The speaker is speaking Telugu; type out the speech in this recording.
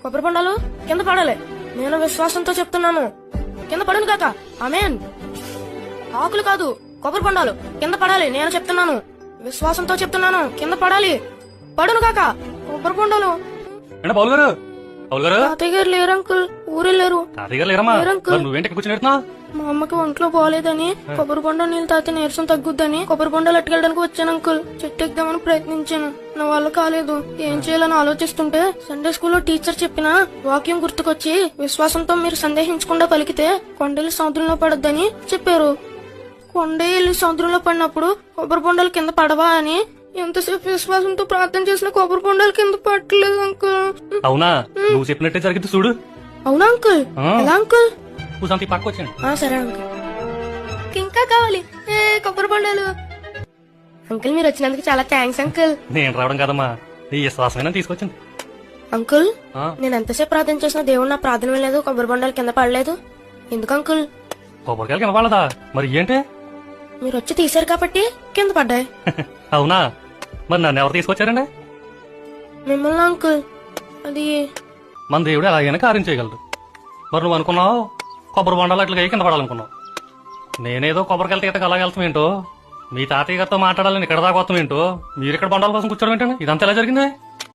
కొబ్బరి బొండాలు కింద పడాలి. నేను విశ్వాసంతో చెప్తున్నాను, కింద పడును కాక. ఆమేన్. ఆకులు కాదు, కొబ్బరి బొండాలు కింద పడాలి. నేను చెప్తున్నాను, విశ్వాసంతో చెప్తున్నాను, కింద పడాలి. పడును కాక కొబ్బరి బొండాలు. పౌల్ గారు, పౌల్ గారు, తాతయ్య గారు లేరు అంకుల్, ఊరెళ్ళారు. తాతయ్య గారు లేరమ్మా? లేరు అంకుల్. నువ్వేంటి కూర్చుని మా అమ్మకి ఒంట్లో బాగాలేదని కొబ్బరి బొండ నీళ్ళు తాగితే నీరసం తగ్గుద్దని కొబ్బరి బొండాలు అట్టుకెళ్ళడానికి వచ్చాను అంకుల్. చెట్టు ఎక్దామని ప్రయత్నించాను, నా వల్ల కాలేదు. ఏం చేయాలని ఆలోచిస్తుంటే సండే స్కూల్లో టీచర్ చెప్పిన వాక్యం గుర్తుకొచ్చి, విశ్వాసంతో మీరు సందేహించకుండా పలికితే కొండలు సముద్రంలో పడొద్దని చెప్పారు. కొండలు సముద్రంలో పడినప్పుడు కొబ్బరి బొండాలు కింద పడవా అని ఎంతసేపు విశ్వాసంతో ప్రార్థన చేసిన కొబ్బరి బొండాలు కింద పట్టలేదు అంకుల్. అవునా? నువ్వు చెప్పినట్టే జరిగింది చూడు. అవునా అంకుల్? ఎలా అంకుల్? కూసంత పట్టుకొచ్చాను. సరే అంకుల్. ఇంకా కావాలి కొబ్బరి బొండాలు. అంకుల్ మీరు వచ్చినందుకు చాలా థ్యాంక్స్ అంకుల్. నేను రావడం కదమ్మా, నీ విశ్వాసమైనా తీసుకొచ్చింది. అంకుల్ నేను ఎంతసేపు ప్రార్థన చేసినా దేవుడు నా ప్రార్థన వినలేదు, కొబ్బరి బొండాలు కింద పడలేదు. ఎందుకు అంకుల్? కొబ్బరికాయలు కింద పడదా? మరి ఏంటి? మీరు వచ్చి తీశారు కాబట్టి కింద పడ్డాయి. అవునా? మరి నన్ను ఎవరు తీసుకొచ్చారండి? మిమ్మల్ని అంకుల్. అది మన దేవుడు ఎలాగైనా కార్యం చేయగలడు. మరి నువ్వు అనుకున్నావు కొబ్బరి బొండాలు అట్లా కింద పడాలనుకున్నావు. నేనేదో కొబ్బరికాయలు తీతకు అలాగ వెళ్తాం ఏంటో, మీ తాతయ్య గారితో మాట్లాడాలని ఇక్కడ దాకా వస్తాం ఏంటో, మీరు ఇక్కడ బొండాల కోసం కూర్చోడం ఏంటండి? ఇదంతా ఎలా జరిగింది?